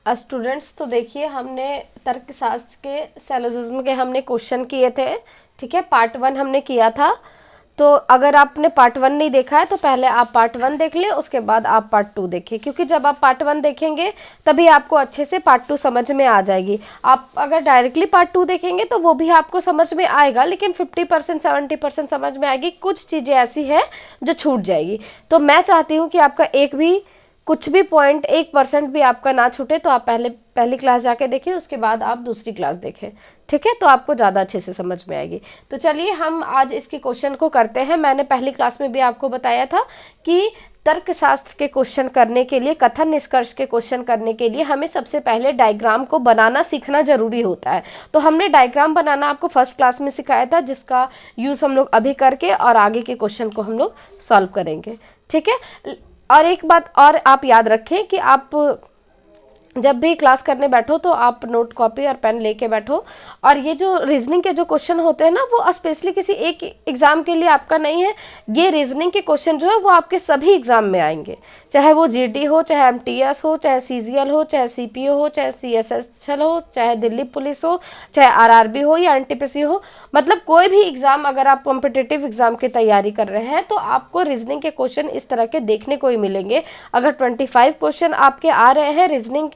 Students, तो देखिए हमने तर्कशास्त्र के सैलोजिज्म के हमने क्वेश्चन किए थे। ठीक है, पार्ट 1 हमने किया था। तो अगर आपने पार्ट 1 नहीं देखा है तो पहले आप पार्ट 1 देख लें, उसके बाद आप पार्ट 2 देखें, क्योंकि जब आप पार्ट 1 देखेंगे तभी आपको अच्छे से पार्ट 2 समझ में आ जाएगी। आप अगर डायरेक्टली पार्ट 2 देखेंगे तो वो भी आपको समझ में आएगा, लेकिन 50% 70% समझ में आएगी, कुछ चीज़ें ऐसी है जो छूट जाएगी। तो मैं चाहती हूँ कि आपका एक भी कुछ भी पॉइंट 1% भी आपका ना छूटे। तो आप पहली क्लास जाके देखें, उसके बाद आप दूसरी क्लास देखें। ठीक है, तो आपको ज़्यादा अच्छे से समझ में आएगी। तो चलिए हम आज इसके क्वेश्चन को करते हैं। मैंने पहली क्लास में भी आपको बताया था कि तर्कशास्त्र के क्वेश्चन करने के लिए, कथन निष्कर्ष के क्वेश्चन करने के लिए हमें सबसे पहले डायग्राम को बनाना सीखना जरूरी होता है। तो हमने डायग्राम बनाना आपको फर्स्ट क्लास में सिखाया था, जिसका यूज़ हम लोग अभी करके और आगे के क्वेश्चन को हम लोग सॉल्व करेंगे। ठीक है, और एक बात और आप याद रखें कि आप जब भी क्लास करने बैठो तो आप नोट कॉपी और पेन लेके बैठो। और ये जो रीजनिंग के जो क्वेश्चन होते हैं ना, वो स्पेशली किसी एक एग्जाम के लिए आपका नहीं है। ये रीजनिंग के क्वेश्चन जो है वो आपके सभी एग्जाम में आएंगे, चाहे वो जीडी हो, चाहे एमटीएस हो, चाहे सीजीएल हो, चाहे सीपीओ हो, चाहे सीएसएचएल हो, चाहे दिल्ली पुलिस हो, चाहे आरआरबी हो या एनटीपीसी हो। मतलब कोई भी एग्जाम, अगर आप कॉम्पिटिटिव एग्जाम की तैयारी कर रहे हैं तो आपको रीजनिंग के क्वेश्चन इस तरह के देखने को ही मिलेंगे। अगर 25 क्वेश्चन आपके आ रहे हैं रीजनिंग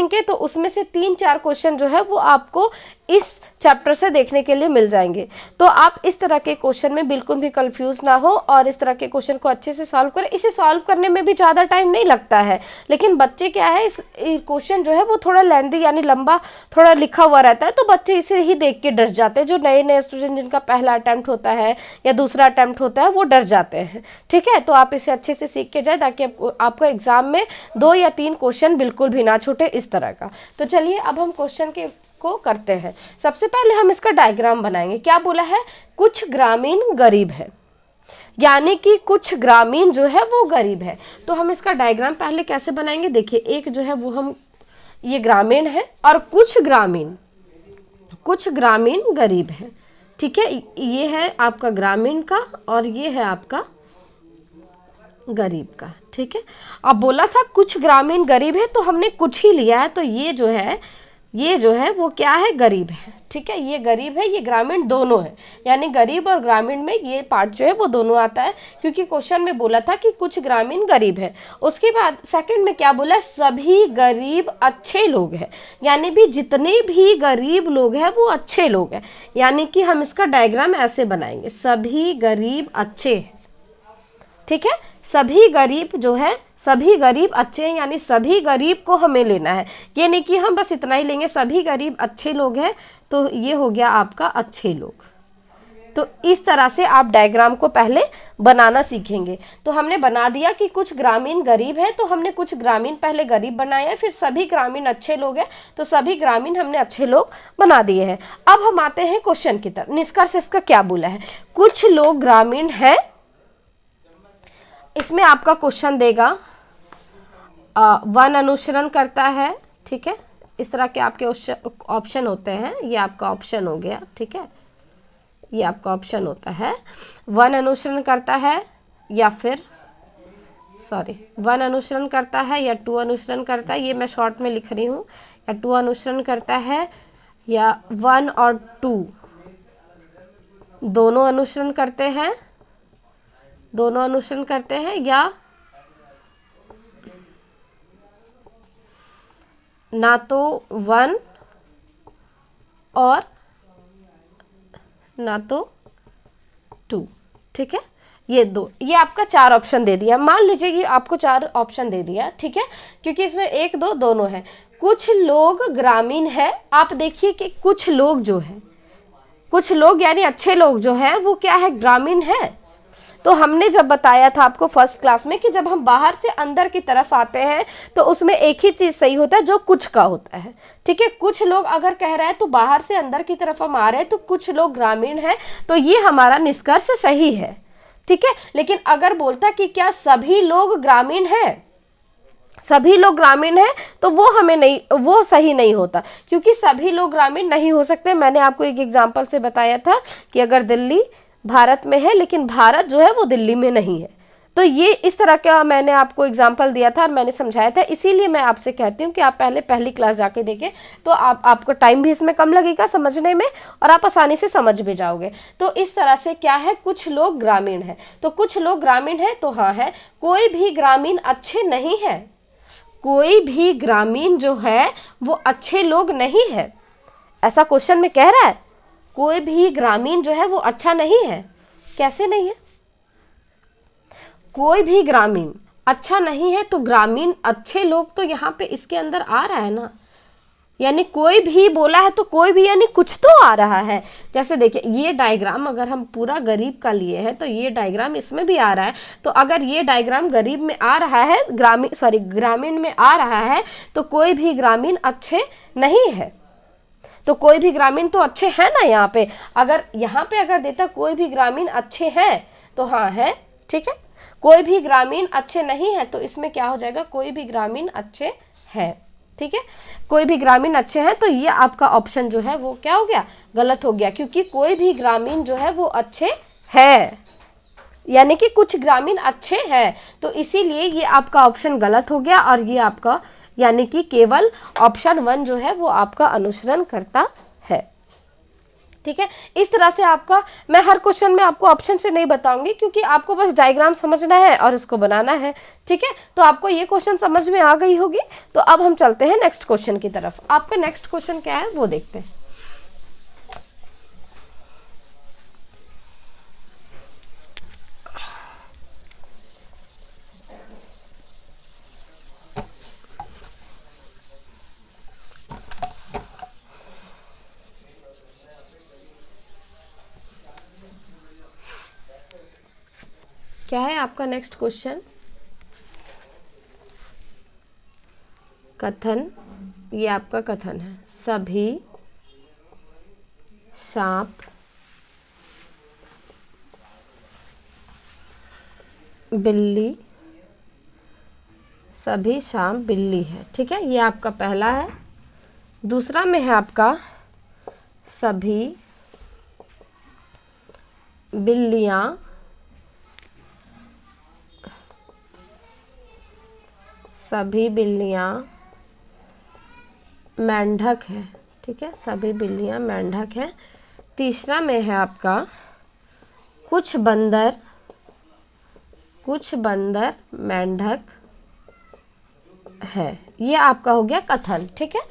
के, तो उसमें से 3-4 क्वेश्चन जो है वो आपको इस चैप्टर से देखने के लिए मिल जाएंगे। तो आप इस तरह के क्वेश्चन में बिल्कुल भी कंफ्यूज ना हो और इस तरह के क्वेश्चन को अच्छे से सॉल्व करें। इसे सॉल्व करने में भी ज़्यादा टाइम नहीं लगता है, लेकिन बच्चे क्या है, इस क्वेश्चन जो है वो थोड़ा लेंथी यानी लंबा थोड़ा लिखा हुआ रहता है, तो बच्चे इसे ही देख के डर जाते हैं। जो नए नए स्टूडेंट जिनका पहला अटैम्प्ट होता है या दूसरा अटैम्प्ट होता है, वो डर जाते हैं। ठीक है, तो आप इसे अच्छे से सीख के जाए ताकि आपको एग्जाम में 2 या 3 क्वेश्चन बिल्कुल भी ना छूटे इस तरह का। तो चलिए अब हम क्वेश्चन को करते हैं। सबसे पहले हम इसका डायग्राम बनाएंगे। क्या बोला है? कुछ ग्रामीण गरीब है, यानी कि कुछ ग्रामीण जो है वो गरीब है। तो हम इसका डायग्राम पहले कैसे बनाएंगे? देखिए, एक जो है वो हम ये ग्रामीण है और कुछ ग्रामीण गरीब है। ठीक है, ये है आपका ग्रामीण का और ये है आपका गरीब का। ठीक है, अब बोला था कुछ ग्रामीण गरीब है तो हमने कुछ ही लिया है, तो ये जो है वो क्या है? गरीब है। ठीक है, ये गरीब है, ये ग्रामीण दोनों है, यानी गरीब और ग्रामीण में ये पार्ट जो है वो दोनों आता है, क्योंकि क्वेश्चन में बोला था कि कुछ ग्रामीण गरीब है। उसके बाद सेकंड में क्या बोला? सभी गरीब अच्छे लोग हैं, यानी भी जितने भी गरीब लोग हैं वो अच्छे लोग हैं। यानी कि हम इसका डायग्राम ऐसे बनाएंगे, सभी गरीब अच्छे हैं। ठीक है, सभी गरीब जो है, सभी गरीब अच्छे हैं, यानी सभी गरीब को हमें लेना है। ये नहीं कि हम बस इतना ही लेंगे, सभी गरीब अच्छे लोग हैं, तो ये हो गया आपका अच्छे लोग। तो इस तरह से आप डायग्राम को पहले बनाना सीखेंगे। तो हमने बना दिया कि कुछ ग्रामीण गरीब है, तो हमने कुछ ग्रामीण पहले गरीब बनाया है, फिर सभी ग्रामीण अच्छे लोग हैं, तो सभी ग्रामीण हमने अच्छे लोग बना दिए हैं। अब हम आते हैं क्वेश्चन की तरफ। निष्कर्ष इसका क्या बोला है? कुछ लोग ग्रामीण है, इसमें आपका क्वेश्चन देगा वन अनुसरण करता है। ठीक है, इस तरह के आपके ऑप्शन होते हैं, ये आपका ऑप्शन हो गया। ठीक है, ये आपका ऑप्शन होता है, वन अनुसरण करता है या फिर वन अनुसरण करता है या 2 अनुसरण करता है, ये मैं शॉर्ट में लिख रही हूँ, या 2 अनुसरण करता है या 1 और 2 दोनों अनुसरण करते हैं, या ना तो 1 और ना तो 2। ठीक है, ये आपका 4 ऑप्शन दे दिया। मान लीजिए कि आपको 4 ऑप्शन दे दिया। ठीक है, क्योंकि इसमें 1, 2 दोनों है। कुछ लोग ग्रामीण है, आप देखिए कि कुछ लोग जो है, कुछ लोग यानी अच्छे लोग जो है वो क्या है? ग्रामीण है। तो हमने जब बताया था आपको फर्स्ट क्लास में कि जब हम बाहर से अंदर की तरफ आते हैं तो उसमें एक ही चीज सही होता है जो कुछ का होता है। ठीक है, कुछ लोग अगर कह रहा है तो बाहर से अंदर की तरफ हम आ रहे हैं, तो कुछ लोग ग्रामीण है, तो ये हमारा निष्कर्ष सही है। ठीक है, लेकिन अगर बोलता कि क्या सभी लोग ग्रामीण है, तो वो सही नहीं होता, क्योंकि सभी लोग ग्रामीण नहीं हो सकते। मैंने आपको एक एग्जांपल से बताया था कि अगर दिल्ली भारत में है, लेकिन भारत जो है वो दिल्ली में नहीं है, तो ये इस तरह का मैंने आपको एग्जाम्पल दिया था और मैंने समझाया था, इसीलिए मैं आपसे कहती हूँ कि आप पहले पहली क्लास जाके देखें, तो आपको टाइम भी इसमें कम लगेगा समझने में और आप आसानी से समझ भी जाओगे। तो इस तरह से क्या है, कुछ लोग ग्रामीण है, तो कुछ लोग ग्रामीण है, तो हाँ है, कोई भी ग्रामीण अच्छे नहीं है, कोई भी ग्रामीण जो है वो अच्छे लोग नहीं है, ऐसा क्वेश्चन में कह रहा है। कोई भी ग्रामीण जो है वो अच्छा नहीं है, कैसे नहीं है, कोई भी ग्रामीण अच्छा नहीं है, तो ग्रामीण अच्छे लोग तो यहाँ पे इसके अंदर आ रहा है ना, यानी कोई भी बोला है तो कोई भी यानी कुछ तो आ रहा है। जैसे देखिए ये डायग्राम अगर हम पूरा गरीब का लिए हैं तो ये डायग्राम इसमें भी आ रहा है, तो अगर ये डायग्राम गरीब में आ रहा है, ग्रामीण में आ रहा है, तो कोई भी ग्रामीण अच्छे नहीं है, तो कोई भी ग्रामीण तो अच्छे हैं ना। यहाँ पे अगर देता कोई भी ग्रामीण अच्छे हैं तो हाँ है, ठीक है। कोई भी ग्रामीण अच्छे नहीं है तो इसमें क्या हो जाएगा, कोई भी ग्रामीण अच्छे हैं, ठीक है। कोई भी ग्रामीण अच्छे हैं, तो ये आपका ऑप्शन जो है वो क्या हो गया, गलत हो गया, क्योंकि कोई भी ग्रामीण जो है वो अच्छे हैं, यानी कि कुछ ग्रामीण अच्छे हैं, तो इसीलिए ये आपका ऑप्शन गलत हो गया और ये आपका यानी कि केवल ऑप्शन 1 जो है वो आपका अनुसरण करता है, ठीक है। इस तरह से आपका, मैं हर क्वेश्चन में आपको ऑप्शन से नहीं बताऊंगी क्योंकि आपको बस डायग्राम समझना है और इसको बनाना है, ठीक है। तो आपको ये क्वेश्चन समझ में आ गई होगी। तो अब हम चलते हैं नेक्स्ट क्वेश्चन की तरफ। आपका नेक्स्ट क्वेश्चन क्या है वो देखते हैं। क्या है आपका नेक्स्ट क्वेश्चन, कथन, ये आपका कथन है, सभी सांप बिल्ली, सभी सांप बिल्ली है, ठीक है। ये आपका पहला है। दूसरा में है आपका सभी बिल्लियां मेंढक है, ठीक है, सभी बिल्लियां मेंढक हैं। तीसरा में है आपका कुछ बंदर मेंढक है। ये आपका हो गया कथन, ठीक है।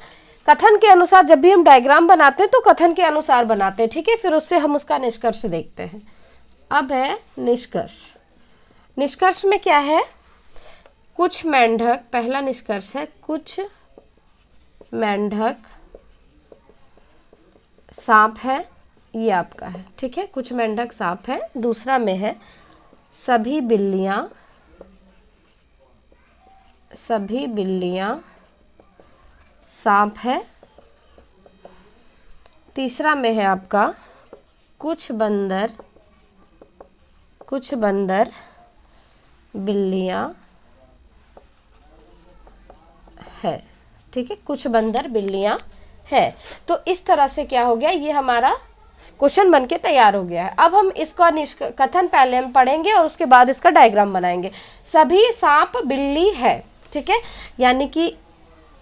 कथन के अनुसार जब भी हम डायग्राम बनाते हैं तो कथन के अनुसार बनाते हैं, ठीक है, फिर उससे हम उसका निष्कर्ष देखते हैं। अब है निष्कर्ष। निष्कर्ष में क्या है, कुछ मेंढक, पहला निष्कर्ष है कुछ मेंढक सांप है, ये आपका है, ठीक है, कुछ मेंढक सांप है। दूसरा में है सभी बिल्लियां सांप है। तीसरा में है आपका कुछ बंदर बिल्लियां है, ठीक है, कुछ बंदर बिल्लियां है। तो इस तरह से क्या हो गया, ये हमारा क्वेश्चन बनके तैयार हो गया है। अब हम इसका कथन पहले हम पढ़ेंगे और उसके बाद इसका डायग्राम बनाएंगे। सभी सांप बिल्ली है, ठीक है, यानी कि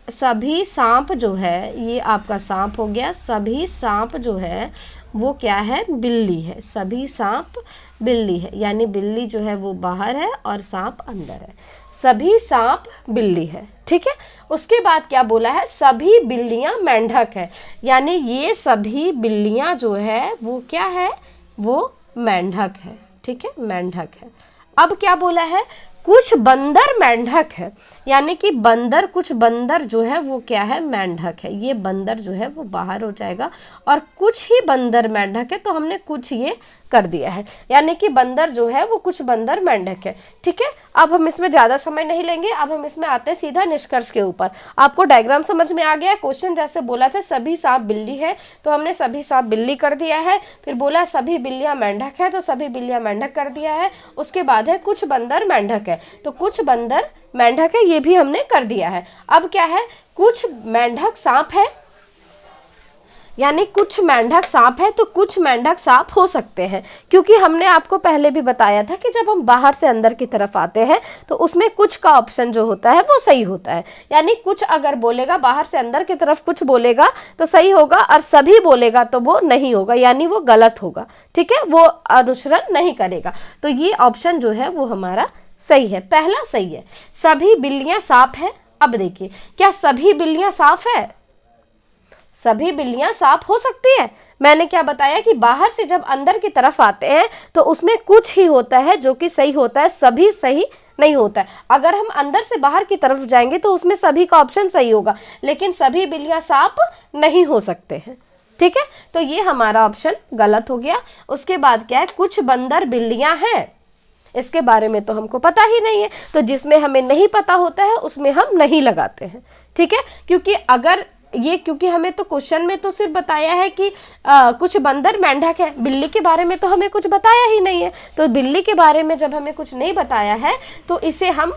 सभी सांप जो है, ये आपका सांप हो गया, सभी सांप जो है वो क्या है, बिल्ली है, सभी सांप बिल्ली है, यानी बिल्ली जो है वो बाहर है और सांप अंदर है, सभी सांप बिल्ली है, ठीक है। उसके बाद क्या बोला है, सभी बिल्लियां मेंढक है, यानी ये सभी बिल्लियां जो है वो क्या है, वो मेंढक है, ठीक है, मेंढक है। अब क्या बोला है, कुछ बंदर मेंढक है, यानी कि कुछ बंदर जो है वो क्या है, मेंढक है, ये बंदर जो है वो बाहर हो जाएगा और कुछ ही बंदर मेंढक है, तो हमने कुछ ये कर दिया है, यानी कि बंदर जो है वो कुछ बंदर मेंढक है, ठीक है। अब हम इसमें ज़्यादा समय नहीं लेंगे, अब हम इसमें आते हैं सीधा निष्कर्ष के ऊपर। आपको डायग्राम समझ में आ गया। क्वेश्चन जैसे बोला था सभी सांप बिल्ली है, तो हमने सभी सांप बिल्ली कर दिया है। फिर बोला सभी बिल्लियां मेंढक है, तो सभी बिल्लियां मेंढक कर दिया है। उसके बाद है कुछ बंदर मेंढक है, तो कुछ बंदर मेंढक है, ये भी हमने कर दिया है। अब क्या है, कुछ मेंढक सांप है, यानी कुछ मेंढक सांप है तो कुछ मेंढक सांप हो सकते हैं, क्योंकि हमने आपको पहले भी बताया था कि जब हम बाहर से अंदर की तरफ आते हैं तो उसमें कुछ का ऑप्शन जो होता है वो सही होता है। यानी कुछ अगर बोलेगा, बाहर से अंदर की तरफ कुछ बोलेगा तो सही होगा, और सभी बोलेगा तो वो नहीं होगा, यानी वो गलत होगा। ठीक है, वो अनुसरण नहीं करेगा। तो ये ऑप्शन जो है वो हमारा सही है, पहला सही है। सभी बिल्लियां सांप है। अब देखिए, क्या सभी बिल्लियां सांप है? सभी बिल्लियां सांप हो सकती है? मैंने क्या बताया कि बाहर से जब अंदर की तरफ आते हैं तो उसमें कुछ ही होता है जो कि सही होता है, सभी सही नहीं होता है। अगर हम अंदर से बाहर की तरफ जाएंगे तो उसमें सभी का ऑप्शन सही होगा, लेकिन सभी बिल्लियां सांप नहीं हो सकते हैं। ठीक है, तो ये हमारा ऑप्शन गलत हो गया। उसके बाद क्या है, कुछ बंदर बिल्लियां हैं। इसके बारे में तो हमको पता ही नहीं है, तो जिसमें हमें नहीं पता होता है उसमें हम नहीं लगाते हैं। ठीक है, क्योंकि हमें तो क्वेश्चन में तो सिर्फ बताया है कि कुछ बंदर मेंढक है, बिल्ली के बारे में तो हमें कुछ बताया ही नहीं है। तो बिल्ली के बारे में जब हमें कुछ नहीं बताया है तो इसे हम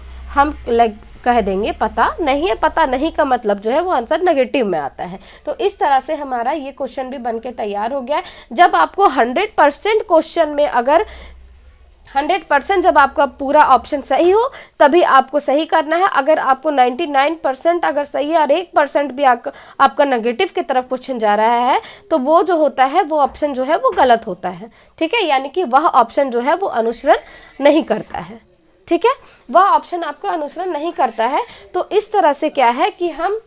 कह देंगे पता नहीं है। पता नहीं का मतलब जो है वो आंसर नेगेटिव में आता है। तो इस तरह से हमारा ये क्वेश्चन भी बनके तैयार हो गया है। जब आपको 100% क्वेश्चन में अगर 100% जब आपका पूरा ऑप्शन सही हो तभी आपको सही करना है। अगर आपको 99% अगर सही है और 1% भी आपका नेगेटिव की तरफ क्वेश्चन जा रहा है तो वो जो होता है वो ऑप्शन जो है वो गलत होता है। ठीक है, यानी कि वह ऑप्शन जो है वो अनुसरण नहीं करता है। ठीक है, वह ऑप्शन आपका अनुसरण नहीं करता है। तो इस तरह से क्या है कि हम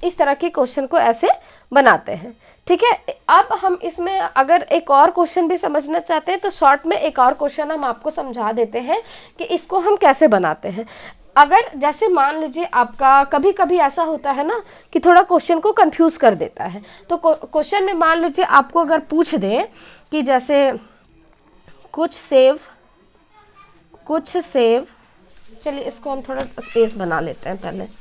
इस तरह के क्वेश्चन को ऐसे बनाते हैं। ठीक है, अब हम इसमें अगर एक और क्वेश्चन भी समझना चाहते हैं तो शॉर्ट में एक और क्वेश्चन हम आपको समझा देते हैं कि इसको हम कैसे बनाते हैं। अगर जैसे मान लीजिए आपका कभी कभी ऐसा होता है ना कि थोड़ा क्वेश्चन को कंफ्यूज कर देता है। तो क्वेश्चन में मान लीजिए आपको अगर पूछ दे कि जैसे कुछ सेब, चलिए इसको हम थोड़ा स्पेस बना लेते हैं पहले।